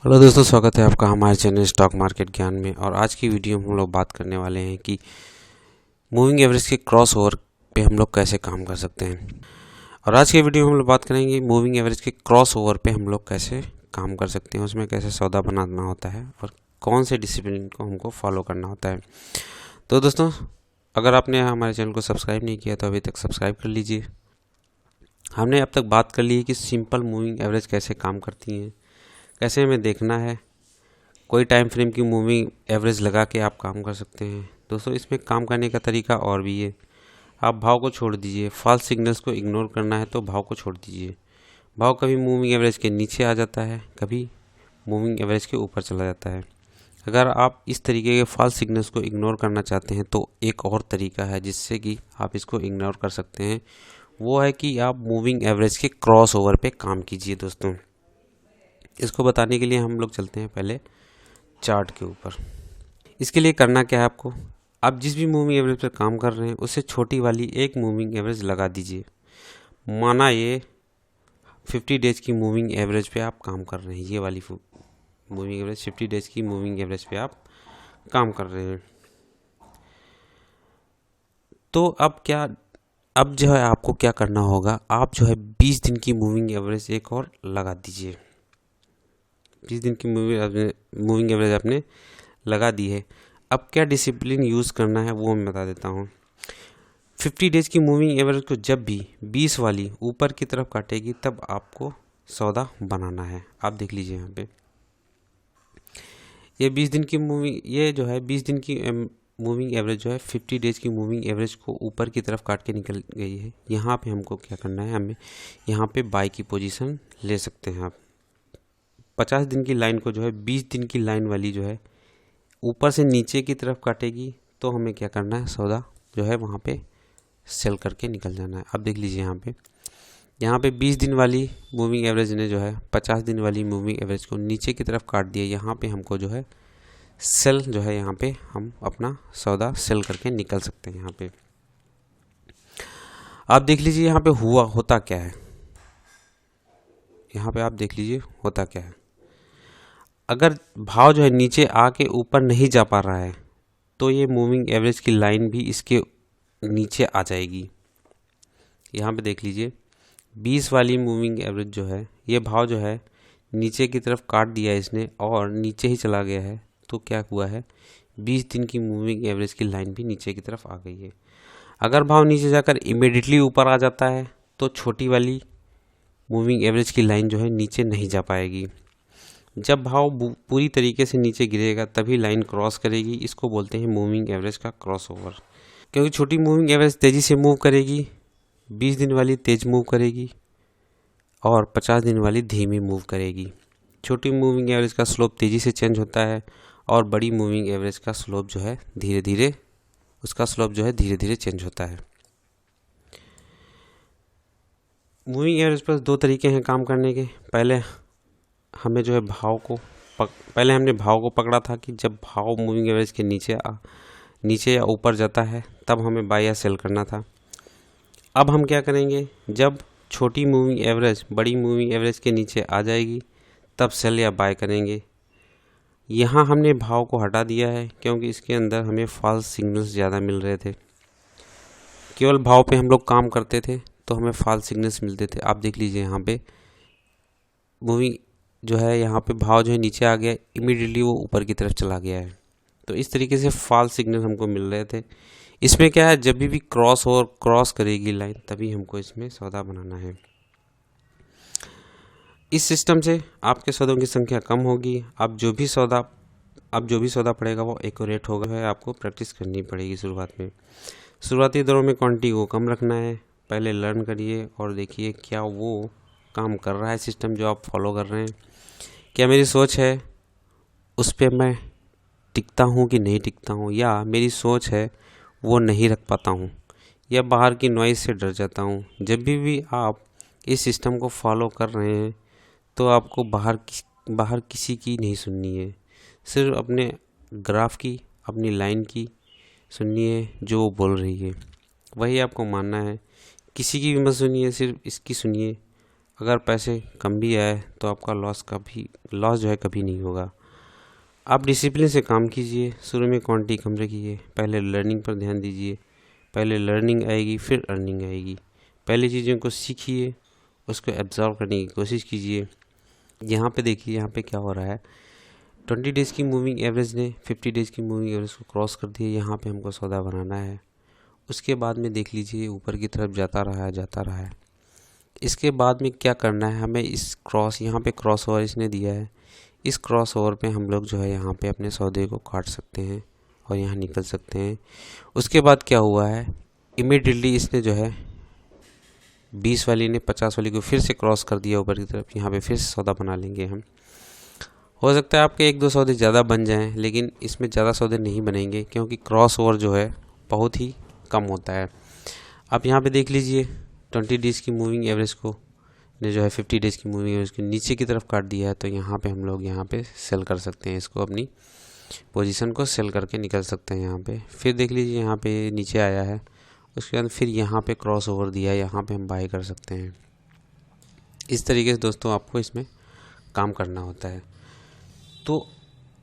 Hello दोस्तों, स्वागत है आपका हमारे चैनल स्टॉक मार्केट ज्ञान में। और आज की वीडियो में हम लोग बात करने वाले हैं कि मूविंग एवरेज के क्रॉस ओवर पे हम लोग कैसे काम कर सकते हैं। और आज की वीडियो में हम लोग बात करेंगे मूविंग एवरेज के क्रॉस ओवर पे हम लोग कैसे काम कर सकते हैं, उसमें कैसे सौदा बनाना होता है और कौन से डिसिप्लिन को हमको फॉलो करना होता है। तो दोस्तों, अगर आपने हमारे चैनल को सब्सक्राइब नहीं किया तो अभी तक सब्सक्राइब कर लीजिए। हमने अब तक बात कर ली है कि सिंपल मूविंग एवरेज कैसे काम करती हैं, कैसे हमें देखना है। कोई टाइम फ्रेम की मूविंग एवरेज लगा के आप काम कर सकते हैं। दोस्तों, इसमें काम करने का तरीका और भी है। आप भाव को छोड़ दीजिए, फॉल्स सिग्नल्स को इग्नोर करना है तो भाव को छोड़ दीजिए। भाव कभी मूविंग एवरेज के नीचे आ जाता है, कभी मूविंग एवरेज के ऊपर चला जाता है। अगर आप इस तरीके के फॉल्स सिग्नल्स को इग्नोर करना चाहते हैं तो एक और तरीका है जिससे कि आप इसको इग्नोर कर सकते हैं, वो है कि आप मूविंग एवरेज के क्रॉस ओवर पे काम कीजिए। दोस्तों, इसको बताने के लिए हम लोग चलते हैं पहले चार्ट के ऊपर। इसके लिए करना क्या है, आपको आप जिस भी मूविंग एवरेज पर काम कर रहे हैं उससे छोटी वाली एक मूविंग एवरेज लगा दीजिए। माना ये 50 डेज की मूविंग एवरेज पे आप काम कर रहे हैं, ये वाली मूविंग एवरेज 50 डेज की मूविंग एवरेज पे आप काम कर रहे हैं। तो अब जो है आपको क्या करना होगा, आप जो है 20 दिन की मूविंग एवरेज एक और लगा दीजिए। 20 दिन की मूविंग एवरेज आपने लगा दी है। अब क्या डिसिप्लिन यूज़ करना है वो मैं बता देता हूँ। 50 डेज की मूविंग एवरेज को जब भी 20 वाली ऊपर की तरफ काटेगी तब आपको सौदा बनाना है। आप देख लीजिए यहाँ पे ये 20 दिन की मूविंग एवरेज जो है 50 डेज की मूविंग एवरेज को ऊपर की तरफ काट के निकल गई है। यहाँ पे हमको क्या करना है, हमें यहाँ पे बाई की पोजीशन ले सकते हैं आप। 50 दिन की लाइन को जो है 20 दिन की लाइन वाली जो है ऊपर से नीचे की तरफ काटेगी तो हमें क्या करना है, सौदा जो है वहाँ पे सेल करके निकल जाना है। अब देख लीजिए यहाँ पे 20 दिन वाली मूविंग एवरेज ने जो है 50 दिन वाली मूविंग एवरेज को नीचे की तरफ काट दिया। यहाँ पे हमको जो है सेल जो है, यहाँ पे हम अपना सौदा सेल करके निकल सकते हैं। यहाँ पे आप देख लीजिए यहाँ पे होता क्या है। यहाँ पे आप देख लीजिए होता क्या है। अगर भाव जो है नीचे आके ऊपर नहीं जा पा रहा है तो ये मूविंग एवरेज की लाइन भी इसके नीचे आ जाएगी। यहाँ पे देख लीजिए 20 वाली मूविंग एवरेज जो है, ये भाव जो है नीचे की तरफ काट दिया इसने और नीचे ही चला गया है। तो क्या हुआ है, 20 दिन की मूविंग एवरेज की लाइन भी नीचे की तरफ आ गई है। अगर भाव नीचे जाकर इमीडिएटली ऊपर आ जाता है तो छोटी वाली मूविंग एवरेज की लाइन जो है नीचे नहीं जा पाएगी। जब भाव पूरी तरीके से नीचे गिरेगा तभी लाइन क्रॉस करेगी। इसको बोलते हैं मूविंग एवरेज का क्रॉस ओवर। क्योंकि छोटी मूविंग एवरेज तेज़ी से मूव करेगी, 20 दिन वाली तेज़ मूव करेगी और 50 दिन वाली धीमी मूव करेगी। छोटी मूविंग एवरेज का स्लोप तेज़ी से चेंज होता है और बड़ी मूविंग एवरेज का स्लोप जो है धीरे धीरे चेंज होता है। मूविंग एवरेज पर दो तरीके हैं काम करने के। पहले हमने भाव को पकड़ा था कि जब भाव मूविंग एवरेज के नीचे या ऊपर जाता है तब हमें बाय या सेल करना था। अब हम क्या करेंगे, जब छोटी मूविंग एवरेज बड़ी मूविंग एवरेज के नीचे आ जाएगी तब सेल या बाय करेंगे। यहाँ हमने भाव को हटा दिया है क्योंकि इसके अंदर हमें फॉल्स सिग्नल्स ज़्यादा मिल रहे थे। केवल भाव पे हम लोग काम करते थे तो हमें फॉल्स सिग्नल्स मिलते थे। आप देख लीजिए यहाँ पे मूविंग जो है, यहाँ पे भाव जो है नीचे आ गया, इमीडिएटली वो ऊपर की तरफ चला गया है। तो इस तरीके से फॉल्स सिग्नल हमको मिल रहे थे। इसमें क्या है, जब भी क्रॉस करेगी लाइन तभी हमको इसमें सौदा बनाना है। इस सिस्टम से आपके सौदों की संख्या कम होगी। अब जो भी सौदा पड़ेगा वो एक्यूरेट होगा है। आपको प्रैक्टिस करनी पड़ेगी शुरुआती दौरों में क्वांटिटी को कम रखना है। पहले लर्न करिए और देखिए क्या वो काम कर रहा है सिस्टम जो आप फॉलो कर रहे हैं। क्या मेरी सोच है उस पर मैं टिकता हूँ कि नहीं टिकता हूँ, या मेरी सोच है वो नहीं रख पाता हूँ, या बाहर की नॉइज़ से डर जाता हूँ। जब भी आप इस सिस्टम को फॉलो कर रहे हैं तो आपको बाहर किसी की नहीं सुननी है, सिर्फ अपने ग्राफ की, अपनी लाइन की सुननी है जो वो बोल रही है, वही आपको मानना है। किसी की भी मत सुनिए, सिर्फ इसकी सुनिए। अगर पैसे कम भी आए तो आपका लॉस जो है कभी नहीं होगा। आप डिसिप्लिन से काम कीजिए, शुरू में क्वांटिटी कम रखिए, पहले लर्निंग पर ध्यान दीजिए। पहले लर्निंग आएगी फिर अर्निंग आएगी। पहले चीज़ों को सीखिए, उसको एब्जॉर्व करने की कोशिश कीजिए। यहाँ पे देखिए, यहाँ पे क्या हो रहा है, 20 डेज़ की मूविंग एवरेज ने 50 डेज़ की मूविंग एवरेज को क्रॉस कर दिया। यहाँ पे हमको सौदा बनाना है। उसके बाद में देख लीजिए ऊपर की तरफ जाता रहा है। इसके बाद में क्या करना है, हमें इस यहाँ पे क्रॉस ओवर इसने दिया है, इस क्रॉस ओवर पे हम लोग जो है यहाँ पे अपने सौदे को काट सकते हैं और यहाँ निकल सकते हैं। उसके बाद क्या हुआ है, इमीडिएटली इसने जो है 20 वाली ने 50 वाली को फिर से क्रॉस कर दिया ऊपर की तरफ। यहाँ पे फिर से सौदा बना लेंगे हम। हो सकता है आपके 1-2 सौदे ज़्यादा बन जाएं, लेकिन इसमें ज़्यादा सौदे नहीं बनेंगे क्योंकि क्रॉस ओवर जो है बहुत ही कम होता है। आप यहाँ पे देख लीजिए 20 डेज़ की मूविंग एवरेज को ने जो है 50 डेज़ की मूविंग एवरेज को नीचे की तरफ काट दिया है। तो यहाँ पे हम लोग यहाँ पे सेल कर सकते हैं, इसको अपनी पोजीशन को सेल करके निकल सकते हैं यहाँ पे। फिर देख लीजिए यहाँ पे नीचे आया है, उसके बाद फिर यहाँ पे क्रॉस ओवर दिया है, यहाँ पे हम बाय कर सकते हैं। इस तरीके से दोस्तों आपको इसमें काम करना होता है। तो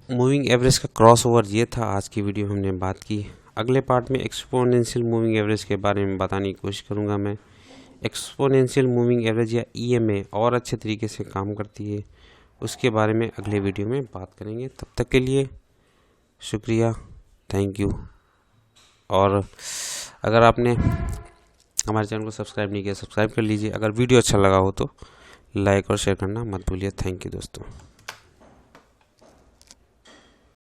मूविंग एवरेज का क्रॉस ओवर ये था। आज की वीडियो में हमने बात की। अगले पार्ट में एक्सपोनेंशियल मूविंग एवरेज के बारे में बताने की कोशिश करूँगा मैं। एक्सपोनेंशियल मूविंग एवरेज या EMA और अच्छे तरीके से काम करती है, उसके बारे में अगले वीडियो में बात करेंगे। तब तक के लिए शुक्रिया, थैंक यू। और अगर आपने हमारे चैनल को सब्सक्राइब नहीं किया, सब्सक्राइब कर लीजिए। अगर वीडियो अच्छा लगा हो तो लाइक और शेयर करना मत भूलिए। थैंक यू दोस्तों।